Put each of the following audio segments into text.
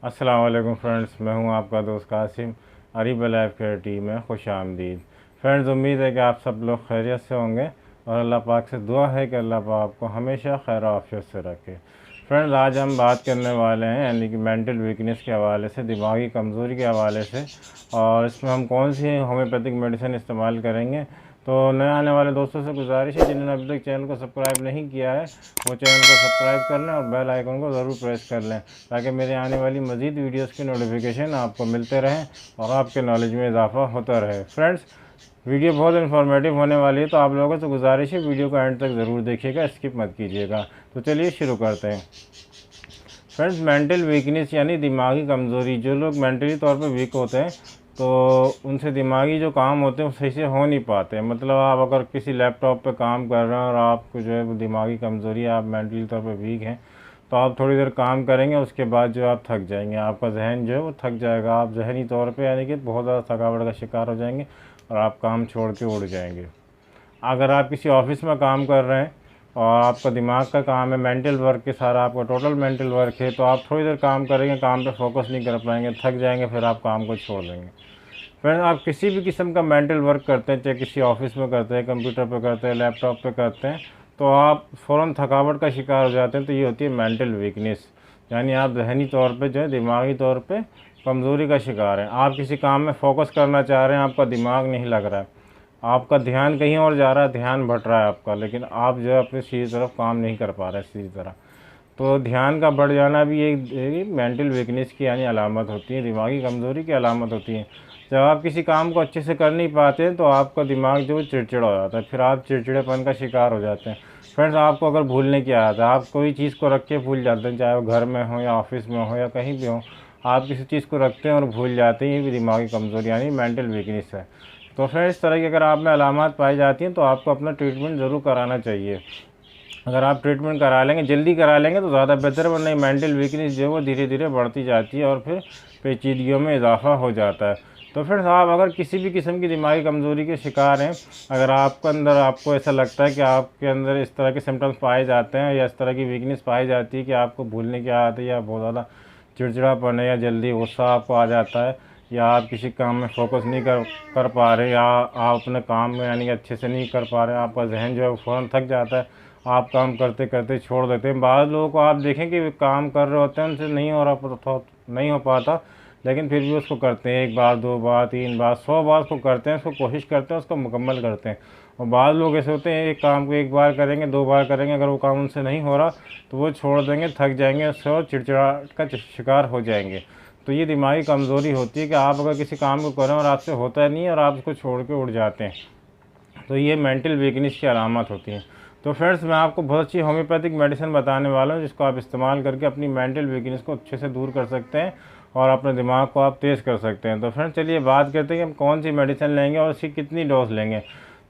अस्सलाम वालेकुम फ्रेंड्स, मैं हूं आपका दोस्त Qasim. Areeb life care team में खुश आमदीद। फ्रेंड्स, उम्मीद है कि आप सब लोग खैरियत से होंगे और अल्लाह पाक से दुआ है कि अल्लाह पाक आपको हमेशा खैर आफियत से रखे। फ्रेंड्स, आज हम बात करने वाले हैं यानी कि मेंटल वीकनेस के हवाले से, दिमागी कमज़ोरी के हवाले से, और इसमें हम कौन सी होम्योपैथिक मेडिसिन इस्तेमाल करेंगे। तो नए आने वाले दोस्तों से गुजारिश है, जिन्होंने अभी तक चैनल को सब्सक्राइब नहीं किया है वो चैनल को सब्सक्राइब कर लें और बेल आइकन को ज़रूर प्रेस कर लें, ताकि मेरे आने वाली मज़ीद वीडियोस की नोटिफिकेशन आपको मिलते रहें और आपके नॉलेज में इजाफा होता रहे। फ्रेंड्स, वीडियो बहुत इन्फॉर्मेटिव होने वाली है, तो आप लोगों से गुजारिश है वीडियो को एंड तक ज़रूर देखिएगा, स्किप मत कीजिएगा। तो चलिए शुरू करते हैं। फ्रेंड्स, मेंटल वीकनेस यानी दिमागी कमज़ोरी। जो लोग मेंटली तौर पर वीक होते हैं तो उनसे दिमागी जो काम होते हैं वो सही से हो नहीं पाते। मतलब आप अगर किसी लैपटॉप पे काम कर रहे हैं और आपको जो है वो दिमागी कमज़ोरी है, आप मेंटली तौर पे वीक हैं, तो आप थोड़ी देर काम करेंगे, उसके बाद जो आप थक जाएंगे, आपका जहन जो है वो थक जाएगा, आप जहनी तौर पे यानी कि बहुत ज़्यादा थकावट का शिकार हो जाएंगे और आप काम छोड़ के उड़ जाएंगे। अगर आप किसी ऑफिस में काम कर रहे हैं और आपका दिमाग का काम है, मेंटल वर्क के सारा आपका टोटल मेंटल वर्क है, तो आप थोड़ी देर काम करेंगे, काम पे फोकस नहीं कर पाएंगे, थक जाएंगे, फिर आप काम को छोड़ देंगे। फिर आप किसी भी किस्म का मेंटल वर्क करते हैं, चाहे किसी ऑफिस में करते हैं, कंप्यूटर पे करते हैं, लैपटॉप पे करते हैं, तो आप फ़ौरन थकावट का शिकार हो जाते हैं। तो ये होती है मेंटल वीकनेस, यानी आप जहनी तौर पे जो है दिमागी तौर पे कमज़ोरी का शिकार हैं। आप किसी काम में फ़ोकस करना चाह रहे हैं, आपका दिमाग नहीं लग रहा है, आपका ध्यान कहीं और जा रहा है, ध्यान भट रहा है आपका, लेकिन आप जो है अपनी सीधी तरफ काम नहीं कर पा रहे सीधी तरह। तो ध्यान का बढ़ जाना भी एक मेंटल वीकनेस की यानी अलामत होती है, दिमागी कमज़ोरी की अलामत होती है। जब आप किसी काम को अच्छे से कर नहीं पाते तो आपका दिमाग जो चिड़चिड़ा हो जाता है, फिर आप चिड़चिड़ेपन का शिकार हो जाते हैं। फ्रेंड्स, आपको अगर भूलने की आदत है, आप कोई चीज़ को रख के भूल जाते हैं, चाहे वो घर में हो या ऑफिस में हो या कहीं भी हो, आप किसी चीज़ को रखते हैं और भूल जाते हैं, ये भी दिमागी कमज़ोरी यानी मेंटल वीकनेस है। तो फ्रेंड्स, इस तरह की अगर आप में अलामत पाई जाती हैं तो आपको अपना ट्रीटमेंट ज़रूर कराना चाहिए। अगर आप ट्रीटमेंट करा लेंगे, जल्दी करा लेंगे तो ज़्यादा बेहतर, वरना मेंटल वीकनेस जो है वो धीरे धीरे बढ़ती जाती है और फिर पेचीदगियों में इजाफा हो जाता है। तो फिर आप अगर किसी भी किस्म की दिमागी कमज़ोरी के शिकार हैं, अगर आपके अंदर आपको ऐसा लगता है कि आपके अंदर इस तरह के सिम्टम्स पाए जाते हैं या इस तरह की वीकनेस पाई जाती है कि आपको भूलने की आदत है या बहुत ज़्यादा चिड़चिड़ापन है या जल्दी गुस्सा आपको आ जाता है, या आप किसी काम में फ़ोकस नहीं कर पा रहे, या आप अपने काम में यानी कि अच्छे से नहीं कर पा रहे, आपका जहन जो है वो फ़ौरन थक जाता है, आप काम करते करते छोड़ देते हैं। बाद लोगों को आप देखें कि वे काम कर रहे होते हैं, उनसे नहीं हो पाता, लेकिन फिर भी उसको करते हैं, 1 बार 2 बार 3 बार 100 बार उसको करते हैं, उसको कोशिश करते हैं, उसको मुकम्मल करते हैं। और बाद लोग ऐसे होते हैं, एक काम को 1 बार करेंगे 2 बार करेंगे, अगर वो काम उनसे नहीं हो रहा तो वो छोड़ देंगे, थक जाएंगे उससे और चिड़चिड़ाहट का शिकार हो जाएंगे। तो ये दिमागी कमज़ोरी होती है कि आप अगर किसी काम को करें और आपसे होता नहीं है और आप उसको छोड़ के उड़ जाते हैं, तो ये मेंटल वीकनेस की अलामत होती है। तो फ्रेंड्स, मैं आपको बहुत अच्छी होम्योपैथिक मेडिसिन बताने वाला हूँ, जिसको आप इस्तेमाल करके अपनी मेंटल वीकनेस को अच्छे से दूर कर सकते हैं और अपने दिमाग को आप तेज़ कर सकते हैं। तो फ्रेंड्स, चलिए बात करते हैं कि हम कौन सी मेडिसिन लेंगे और उसकी कितनी डोज लेंगे।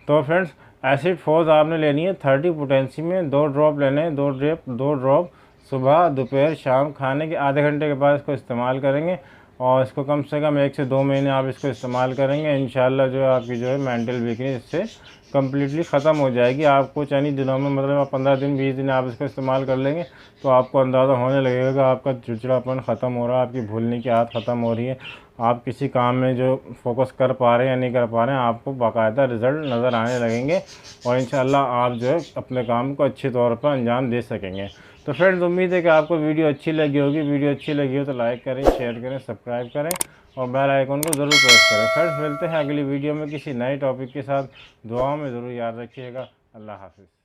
तो फ्रेंड्स, एसिड फोर्स आपने लेनी है 30 पोटेंसी में, 2 ड्रॉप लेने हैं, 2 ड्रॉप सुबह दोपहर शाम, खाने के आधे घंटे के बाद इसको इस्तेमाल करेंगे और इसको कम से कम 1 से 2 महीने आप इसको इस्तेमाल करेंगे। इंशाल्लाह जो है आपकी जो है मेंटल वीकनेस इससे कम्प्लीटली ख़त्म हो जाएगी। आपको चंद ही दिनों में, मतलब आप 15 दिन 20 दिन आप इसको इस्तेमाल कर लेंगे तो आपको अंदाज़ा होने लगेगा आपका चिड़चिड़ापन ख़त्म हो रहा है, आपकी भूलने की आदत ख़त्म हो रही है, आप किसी काम में जो फोकस कर पा रहे हैं या नहीं कर पा रहे हैं, आपको बाकायदा रिज़ल्ट नज़र आने लगेंगे और इंशाल्लाह आप जो है अपने काम को अच्छे तौर पर अंजाम दे सकेंगे। तो फ्रेंड्स, उम्मीद है कि आपको वीडियो अच्छी लगी होगी। वीडियो अच्छी लगी हो तो लाइक करें, शेयर करें, सब्सक्राइब करें और बेल आइकन को ज़रूर प्रेस करें। फ्रेंड्स, मिलते हैं अगली वीडियो में किसी नए टॉपिक के साथ। दुआओं में ज़रूर याद रखिएगा। अल्लाह हाफ़िज़।